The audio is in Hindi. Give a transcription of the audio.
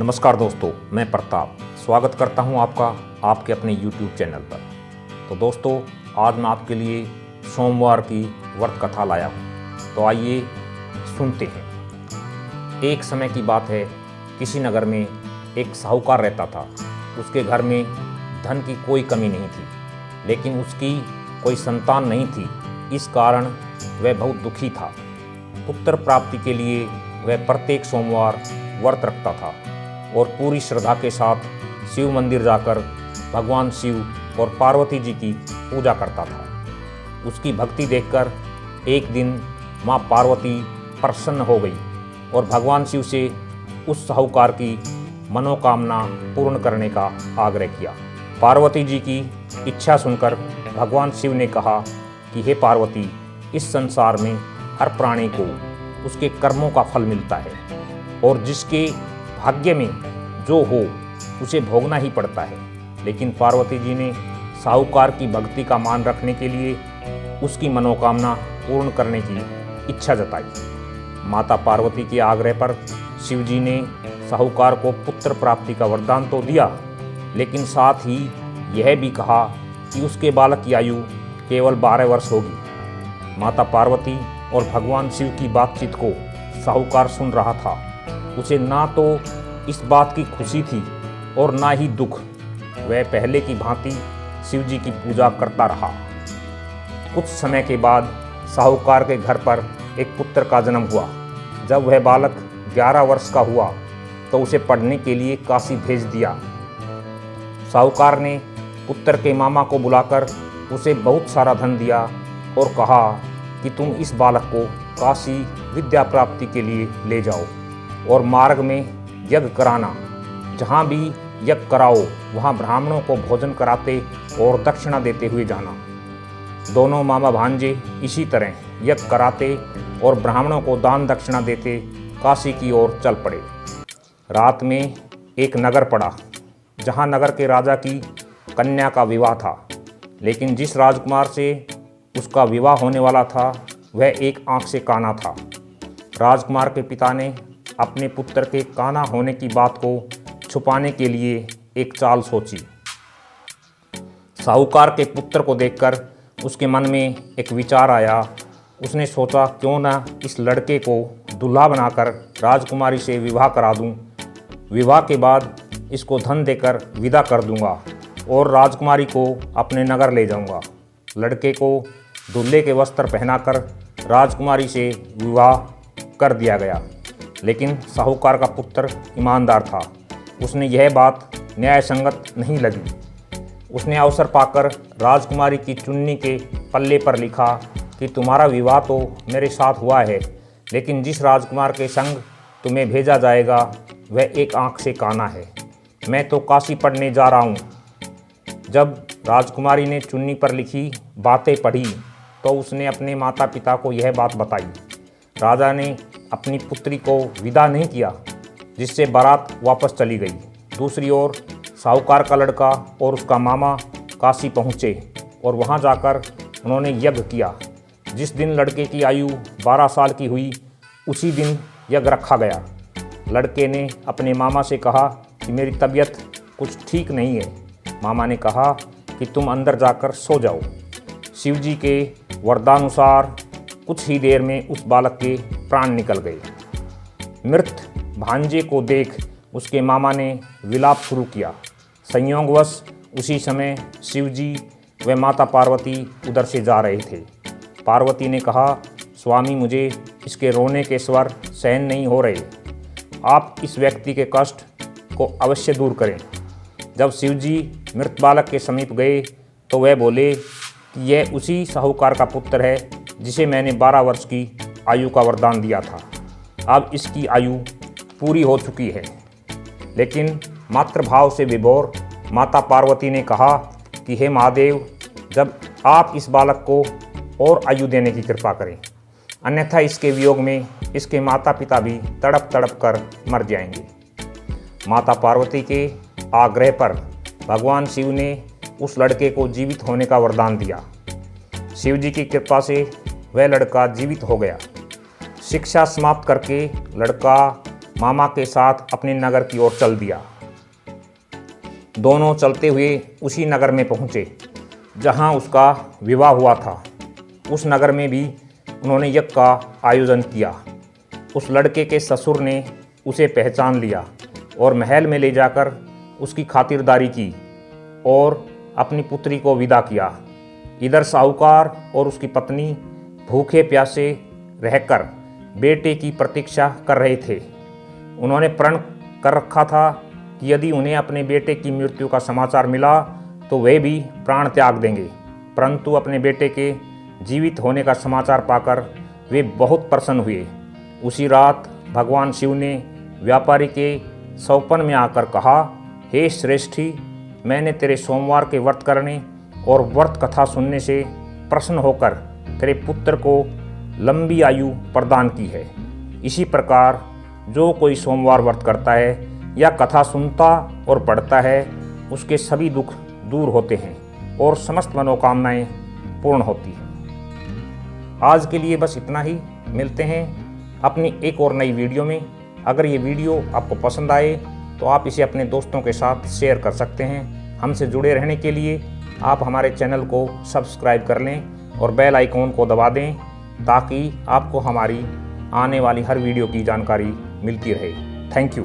नमस्कार दोस्तों, मैं प्रताप स्वागत करता हूं आपका आपके अपने YouTube चैनल पर। तो दोस्तों, आज मैं आपके लिए सोमवार की व्रत कथा लाया हूं। तो आइए सुनते हैं। एक समय की बात है, किसी नगर में एक साहूकार रहता था। उसके घर में धन की कोई कमी नहीं थी, लेकिन उसकी कोई संतान नहीं थी। इस कारण वह बहुत दुखी था। पुत्र प्राप्ति के लिए वह प्रत्येक सोमवार व्रत रखता था और पूरी श्रद्धा के साथ शिव मंदिर जाकर भगवान शिव और पार्वती जी की पूजा करता था। उसकी भक्ति देखकर एक दिन माँ पार्वती प्रसन्न हो गई और भगवान शिव से उस साहूकार की मनोकामना पूर्ण करने का आग्रह किया। पार्वती जी की इच्छा सुनकर भगवान शिव ने कहा कि हे पार्वती, इस संसार में हर प्राणी को उसके कर्मों का फल मिलता है और जिसके भाग्य में जो हो उसे भोगना ही पड़ता है। लेकिन पार्वती जी ने साहूकार की भक्ति का मान रखने के लिए उसकी मनोकामना पूर्ण करने की इच्छा जताई। माता पार्वती के आग्रह पर शिव जी ने साहूकार को पुत्र प्राप्ति का वरदान तो दिया, लेकिन साथ ही यह भी कहा कि उसके बालक की आयु केवल 12 वर्ष होगी। माता पार्वती और भगवान शिव की बातचीत को साहूकार सुन रहा था। उसे ना तो इस बात की खुशी थी और ना ही दुख। वह पहले की भांति शिव जी की पूजा करता रहा। कुछ समय के बाद साहूकार के घर पर एक पुत्र का जन्म हुआ। जब वह बालक 11 वर्ष का हुआ तो उसे पढ़ने के लिए काशी भेज दिया। साहूकार ने पुत्र के मामा को बुलाकर उसे बहुत सारा धन दिया और कहा कि तुम इस बालक को काशी विद्या प्राप्ति के लिए ले जाओ और मार्ग में यज्ञ कराना। जहाँ भी यज्ञ कराओ वहाँ ब्राह्मणों को भोजन कराते और दक्षिणा देते हुए जाना। दोनों मामा भांजे इसी तरह यज्ञ कराते और ब्राह्मणों को दान दक्षिणा देते काशी की ओर चल पड़े। रात में एक नगर पड़ा, जहाँ नगर के राजा की कन्या का विवाह था। लेकिन जिस राजकुमार से उसका विवाह होने वाला था वह एक आंख से काना था। राजकुमार के पिता ने अपने पुत्र के काना होने की बात को छुपाने के लिए एक चाल सोची। साहूकार के पुत्र को देखकर उसके मन में एक विचार आया। उसने सोचा, क्यों ना इस लड़के को दूल्हा बनाकर राजकुमारी से विवाह करा दूं। विवाह के बाद इसको धन देकर विदा कर दूंगा और राजकुमारी को अपने नगर ले जाऊंगा। लड़के को दूल्हे के वस्त्र पहनाकर राजकुमारी से विवाह कर दिया गया। लेकिन साहूकार का पुत्र ईमानदार था। उसने यह बात न्याय संगत नहीं लगी। उसने अवसर पाकर राजकुमारी की चुन्नी के पल्ले पर लिखा कि तुम्हारा विवाह तो मेरे साथ हुआ है, लेकिन जिस राजकुमार के संग तुम्हें भेजा जाएगा वह एक आंख से काना है। मैं तो काशी पढ़ने जा रहा हूँ। जब राजकुमारी ने चुन्नी पर लिखी बातें पढ़ी तो उसने अपने माता पिता को यह बात बताई। राजा ने अपनी पुत्री को विदा नहीं किया, जिससे बारात वापस चली गई। दूसरी ओर साहूकार का लड़का और उसका मामा काशी पहुँचे और वहाँ जाकर उन्होंने यज्ञ किया। जिस दिन लड़के की आयु 12 साल की हुई उसी दिन यज्ञ रखा गया। लड़के ने अपने मामा से कहा कि मेरी तबीयत कुछ ठीक नहीं है। मामा ने कहा कि तुम अंदर जाकर सो जाओ। शिव जी के वरदानुसार कुछ ही देर में उस बालक के प्राण निकल गए। मृत भांजे को देख उसके मामा ने विलाप शुरू किया। संयोगवश उसी समय शिव जी व माता पार्वती उधर से जा रहे थे। पार्वती ने कहा, स्वामी, मुझे इसके रोने के स्वर सहन नहीं हो रहे। आप इस व्यक्ति के कष्ट को अवश्य दूर करें। जब शिव जी मृत बालक के समीप गए तो वह बोले कि यह उसी साहूकार का पुत्र है जिसे मैंने 12 वर्ष की आयु का वरदान दिया था। अब इसकी आयु पूरी हो चुकी है। लेकिन मातृभाव से विभोर माता पार्वती ने कहा कि हे महादेव, जब आप इस बालक को और आयु देने की कृपा करें, अन्यथा इसके वियोग में इसके माता पिता भी तड़प तड़प कर मर जाएंगे। माता पार्वती के आग्रह पर भगवान शिव ने उस लड़के को जीवित होने का वरदान दिया। शिव जी की कृपा से वह लड़का जीवित हो गया। शिक्षा समाप्त करके लड़का मामा के साथ अपने नगर की ओर चल दिया। दोनों चलते हुए उसी नगर में पहुँचे जहाँ उसका विवाह हुआ था। उस नगर में भी उन्होंने यज्ञ का आयोजन किया। उस लड़के के ससुर ने उसे पहचान लिया और महल में ले जाकर उसकी खातिरदारी की और अपनी पुत्री को विदा किया। इधर साहूकार और उसकी पत्नी भूखे प्यासे रहकर बेटे की प्रतीक्षा कर रहे थे। उन्होंने प्रण कर रखा था कि यदि उन्हें अपने बेटे की मृत्यु का समाचार मिला तो वे भी प्राण त्याग देंगे, परंतु अपने बेटे के जीवित होने का समाचार पाकर वे बहुत प्रसन्न हुए। उसी रात भगवान शिव ने व्यापारी के सौपन में आकर कहा, हे श्रेष्ठी, मैंने तेरे सोमवार के व्रत करने और व्रत कथा सुनने से प्रसन्न होकर तेरे पुत्र को लंबी आयु प्रदान की है। इसी प्रकार जो कोई सोमवार व्रत करता है या कथा सुनता और पढ़ता है उसके सभी दुख दूर होते हैं और समस्त मनोकामनाएं पूर्ण होती हैं। आज के लिए बस इतना ही। मिलते हैं अपनी एक और नई वीडियो में। अगर ये वीडियो आपको पसंद आए तो आप इसे अपने दोस्तों के साथ शेयर कर सकते हैं। हमसे जुड़े रहने के लिए आप हमारे चैनल को सब्सक्राइब कर लें और बेल आइकॉन को दबा दें ताकि आपको हमारी आने वाली हर वीडियो की जानकारी मिलती रहे। Thank you.